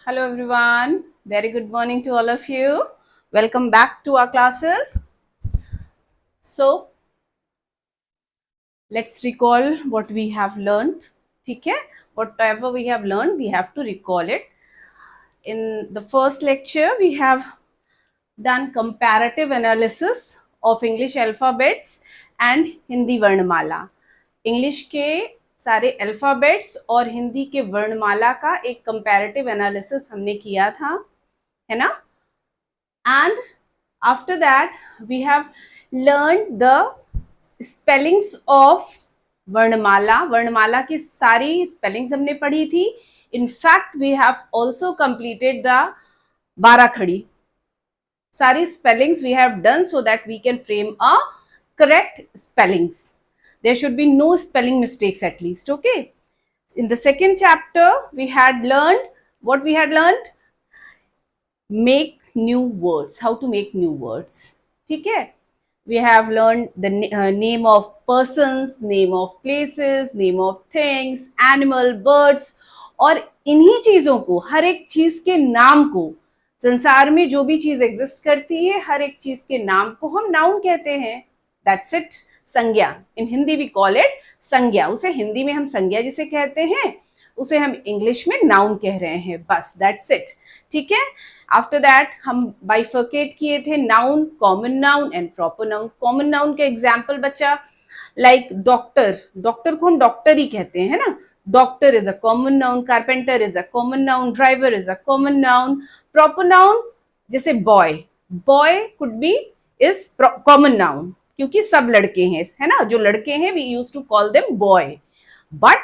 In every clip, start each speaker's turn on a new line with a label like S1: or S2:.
S1: Hello everyone. Very good morning to all of you. Welcome back to our classes. So, let's recall what we have learned. ठीक है? Whatever we have learned, we have to recall it. In the first lecture, we have done comparative analysis of English alphabets and Hindi वर्णमाला. English के सारे alphabets और हिंदी के वर्णमाला का एक कंपैरेटिव एनालिसिस हमने किया था, है ना? And after that we have learned the spellings of वर्णमाला की सारी स्पेलिंग्स हमने पढ़ी थी. In fact we have also completed the 12 खड़ी. सारी spellings we have done so that we can frame a correct spellings. There should be no spelling mistakes at least. Okay. In the second chapter we had learned what we had learned. Make new words, how to make new words. ठीक है? We have learned the name of persons, name of places, name of things, animal, birds. और इन्हीं चीजों को, हर एक चीज के नाम को, संसार में जो भी चीज एग्जिस्ट करती है हर एक चीज के नाम को हम नाउन कहते हैं. That's it. संज्ञा. इन हिंदी वी कॉल इट संज्ञा. उसे हिंदी में हम संज्ञा जिसे कहते हैं उसे हम इंग्लिश में नाउन कह रहे हैं. बस दैट्स इट. ठीक है? आफ्टर दैट हम बाइफर्केट किए थे noun, common noun and proper noun. Common noun के एग्जाम्पल बच्चा लाइक डॉक्टर. डॉक्टर को हम डॉक्टर ही कहते हैं, है ना? Doctor is a common noun, carpenter is a common noun, driver is a common noun. Proper noun जैसे boy, boy could be is common noun क्योंकि सब लड़के हैं, है ना? जो लड़के हैं we use to call them boy. But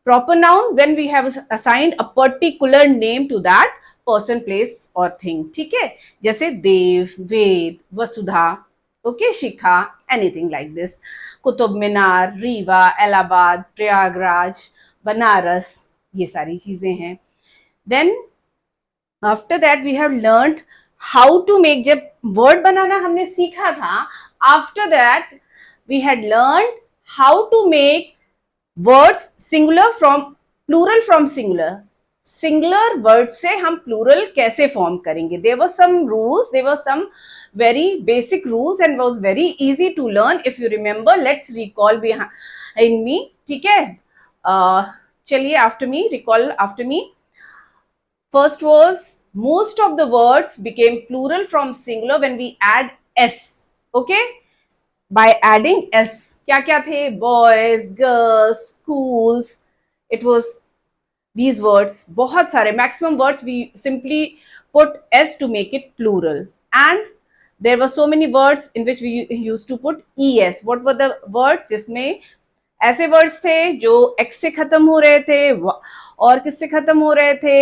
S1: proper noun when we have assigned a particular name to that person, place or thing. ठीक है? जैसे Dev, Ved, Vasudha, okay, Shikha, anything like this. Qutub Minar, Rewa, Allahabad, Prayagraj, Banaras, ये सारी चीजें हैं. Then after that we have learned how to make. जब word बनाना हमने सीखा था, after that we had learned how to make words singular from plural from singular. Singular word से हम प्लूरल कैसे फॉर्म करेंगे. There were some rules, there were some very basic rules and was very easy to learn. If you remember, let's recall behind me. ठीक है? चलिए after me, recall after me. First was most of the words became plural from singular when we add s. Okay? By adding s, क्या क्या थे? Boys, girls, schools. It was these words. बहुत सारे, maximum words we simply put s to make it plural. And there were so many words in which we used to put es. What were the words? जिसमें ऐसे words थे जो x से खत्म हो रहे थे और किससे खत्म हो रहे थे?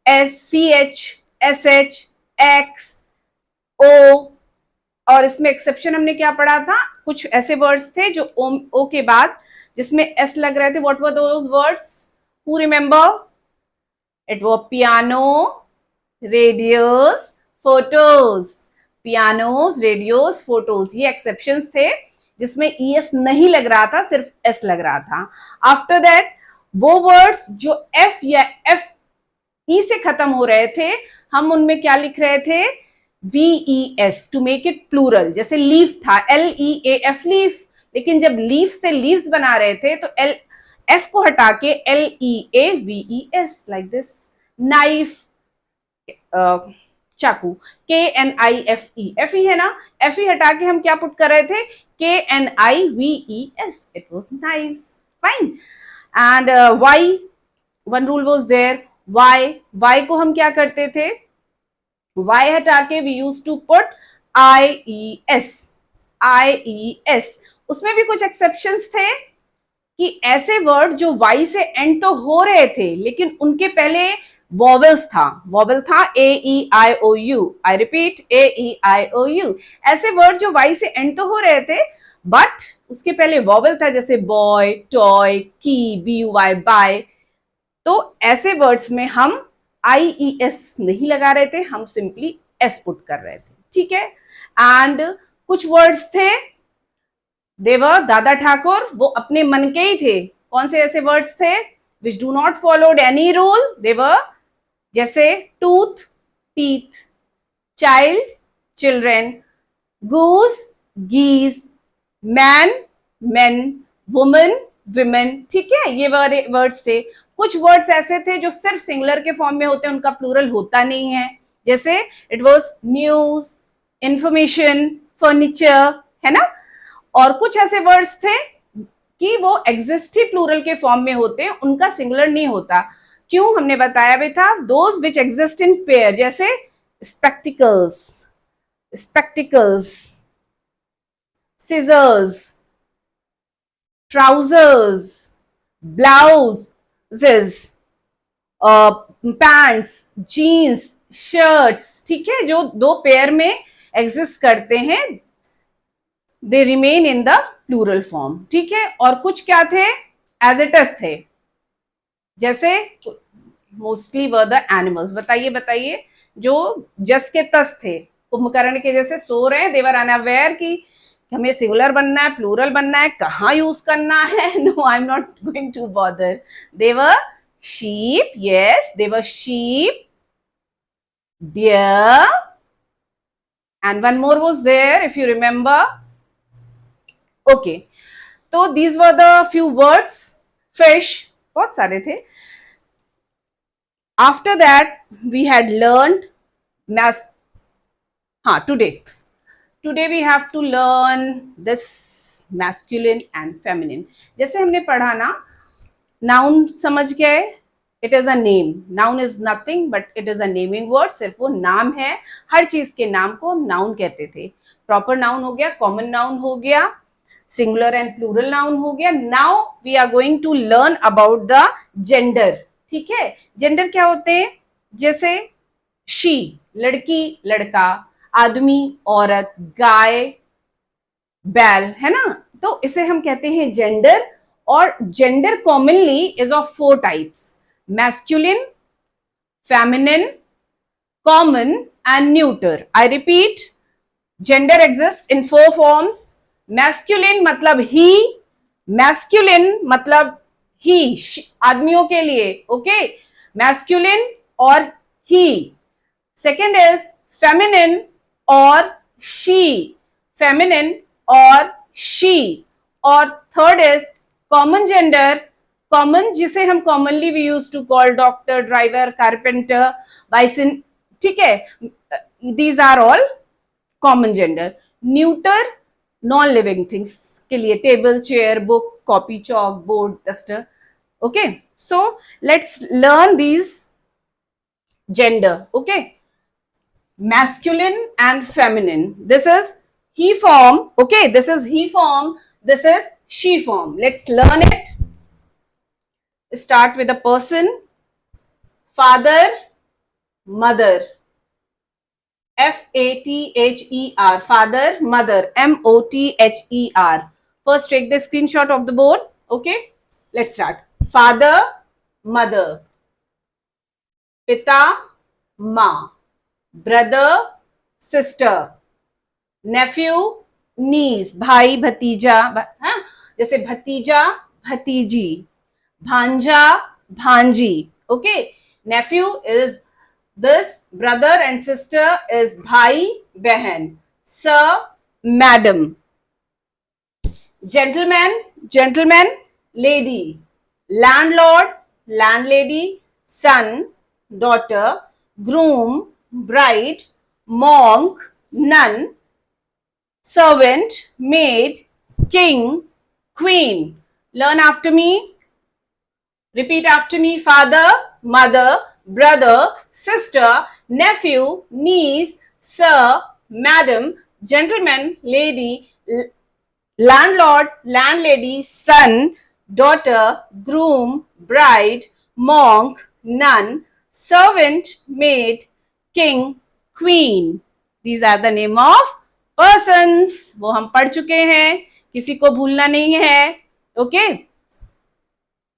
S1: s, ch, sh, x, o. और इसमें एक्सेप्शन हमने क्या पढ़ा था? कुछ ऐसे वर्ड्स थे जो ओ के बाद जिसमें एस लग रहे थे. What were those words? Who remember? It was piano, radios, photos. Pianos, radios, photos, ये एक्सेप्शंस थे जिसमें ई एस नहीं लग रहा था, सिर्फ एस लग रहा था. आफ्टर दैट वो वर्ड्स जो एफ या एफ ई से खत्म हो रहे थे हम उनमें क्या लिख रहे थे? VES to make it plural. जैसे लीफ था, LEAF लीफ, लेकिन जब लीफ से लीव्स बना रहे थे तो F को हटा के LEAVES like this. नाइफ, चाकू, KNIFE, FE है ना? FE हटा के हम क्या पुट कर रहे थे? KNIVES. It was knives. Fine. And Y, one rule was there. Y को हम क्या करते थे? Y हटा के we used to put IES. उसमें भी कुछ एक्सेप्शंस थे कि ऐसे वर्ड जो Y से एंड तो हो रहे थे लेकिन उनके पहले वॉवेल्स था. वॉवेल था AEIOU. I repeat, AEIOU. ऐसे वर्ड जो Y से एंड तो हो रहे थे बट उसके पहले वॉवेल था, जैसे बॉय, टॉय, की, BUY, बाय. तो ऐसे वर्ड्स में हम IES नहीं लगा रहे थे, हम सिंपली S पुट कर रहे थे. ठीक है? एंड कुछ वर्ड्स थे देवर दादा ठाकुर, वो अपने मन के ही थे. कौन से ऐसे वर्ड्स थे? Which do not followed any rule. देवर जैसे tooth, teeth, child, children, goose, geese, man, men, woman, women. ठीक है, ये वर्ड्स थे। कुछ वर्ड्स ऐसे थे जो सिर्फ सिंगुलर के फॉर्म में होते हैं, उनका प्लूरल होता नहीं है। जैसे it was news, information, furniture, है ना। और कुछ ऐसे वर्ड्स थे कि वो एग्जिस्ट ही प्लूरल के फॉर्म में होते हैं, उनका सिंगुलर नहीं होता। क्यों, हमने बताया भी था, those which exist in pair, जैसे spectacles, spectacles, scissors, trousers, blouses, pants, jeans, shirts. ठीक है, जो दो पेयर में एग्जिस्ट करते हैं, they remain in the plural form. ठीक है, और कुछ क्या थे, एज इट इज थे, जैसे मोस्टली वर द एनिमल्स। बताइए बताइए, जो जस के तस थे, कुंभकर्ण के जैसे सो रहे हैं, देवर अनअवेयर की हमें सिंगुलर बनना है, प्लूरल बनना है, कहाँ यूज करना है। No, I am not going to bother. Their sheep, yes, they were sheep, deer, and one more was there, if you remember. Okay, so these were the few words. Fish, बहुत सारे थे. After that, we had learned mass. Today we have to learn this masculine and feminine. जैसे हमने पढ़ा ना, noun समझ गए, it is a name. Noun is nothing but it is a naming word, सिर्फ वो नाम है। हर चीज के नाम को हम नाउन कहते थे। प्रॉपर नाउन हो गया, कॉमन नाउन हो गया, सिंगुलर एंड प्लूरल नाउन हो गया। Now we are going to learn about the gender. ठीक है, जेंडर क्या होते हैं, जैसे शी, लड़की लड़का, आदमी औरत, गाय बैल, है ना। तो इसे हम कहते हैं जेंडर। और gender commonly is of 4 types: masculine, feminine, common and neuter. I repeat, gender exist in 4 forms. Masculine मतलब ही, मैस्कुलिन मतलब ही, आदमियों के लिए, ओके, मैस्कुलिन और ही। सेकेंड इज फेमिनिन और शी, फेमिनिन और शी। और third is common gender, common जिसे हम commonly we use to call doctor, driver, carpenter, bison. ठीक है, these are all common gender. Neuter non living things के लिए, table, chair, book, copy, chalk, board, duster. Okay, so let's learn these gender. Okay, masculine and feminine. This is he form. Okay, this is he form, this is she form. Let's learn it. Start with a person: father, mother. Father, father, mother, Mother. First take the screenshot of the board. Okay, let's start. Father, mother, pita, ma, brother, sister, nephew, niece, भाई भतीजा, हाँ, जैसे भतीजा भतीजी, भांजा भांजी। Okay, nephew is this, brother and sister is भाई बहन, sir, madam. Gentleman, gentleman, lady. Landlord, landlady, son, daughter, groom, bride, monk, nun, servant, maid, king, queen. Learn after me. Repeat after me. Father, mother, brother, sister, nephew, niece, sir, madam, gentleman, lady, landlord, landlady, son, daughter, groom, bride, monk, nun, servant, maid, king, queen. These are the name of persons. वो हम पढ़ चुके हैं, किसी को भूलना नहीं है। ओके,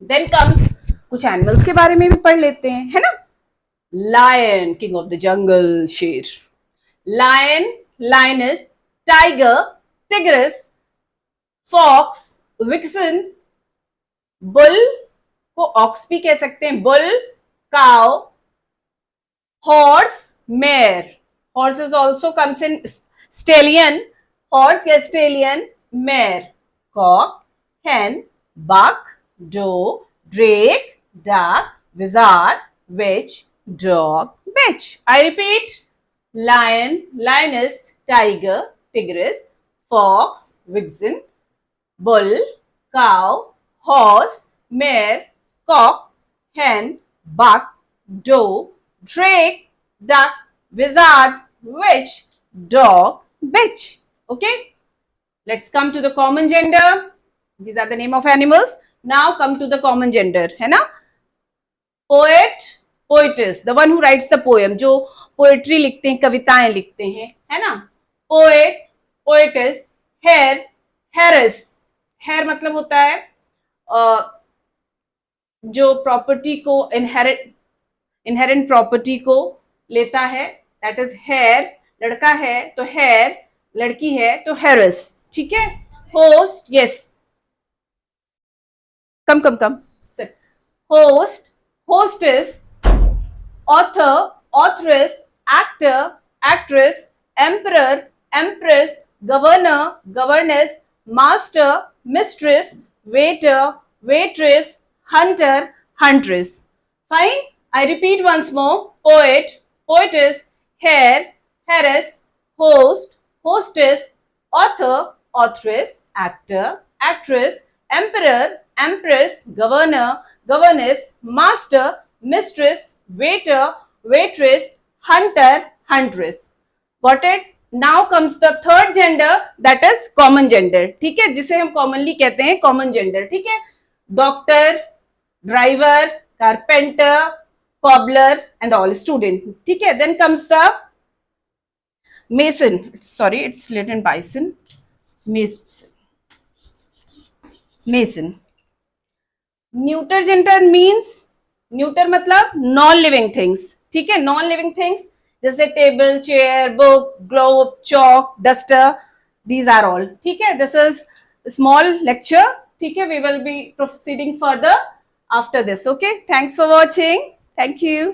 S1: देन कम्स कुछ एनिमल्स के बारे में भी पढ़ लेते हैं, है ना। Lion, king of the jungle, शेर। Lion, lioness, tiger, tigress, fox, vixen, bull को ऑक्स भी कह सकते हैं, bull, cow, horse, mare. Horse is also comes in stallion. Horse, yes, stallion. Mare, cock, hen, buck, doe, drake, duck, wizard, witch, dog, bitch. I repeat: lion, lioness, tiger, tigress, fox, vixen, bull, cow, horse, mare, cock, hen, buck, doe, drake, duck, wizard, witch, dog, bitch. Okay, let's come to the common gender. These are the name of animals. Now come to the common gender, है ना? Poet, poetess, the one who writes the poem, जो poetry लिखते हैं, कविताएं लिखते हैं, है ना? Poet, poetess, hare, heiress. Heir मतलब होता है जो प्रॉपर्टी को इनहेरेंट प्रॉपर्टी को लेता है, दैट इज हेयर. लड़का है तो हेयर, लड़की है तो हेरस. ठीक है. Host, yes, come come come. Host, hostess, author, authoress, actor, actress, emperor, empress, governor, governess, master, mistress, waiter, waitress, hunter, huntress. Fine. I repeat once more: poet, poetess, hare, heiress, host, hostess, author, authoress, actor, actress, emperor, empress, governor, governess, master, mistress, waiter, waitress, hunter, huntress. Got it? Now comes the third gender, that is common gender. ठीक है, जिसे हम commonly कहते हैं common gender. ठीक है, doctor, driver, carpenter, cobbler and all student. ठीक है. Then comes the mason. Sorry, it's written bison. Mason. Mason. Neuter gender means, neuter मतलब नॉन लिविंग थिंग्स. ठीक है, नॉन लिविंग थिंग्स जैसे table, chair, book, globe, chalk, duster, these are all. ठीक है, this is small lecture. ठीक है, we will be proceeding further after this. Okay, thanks for watching. Thank you.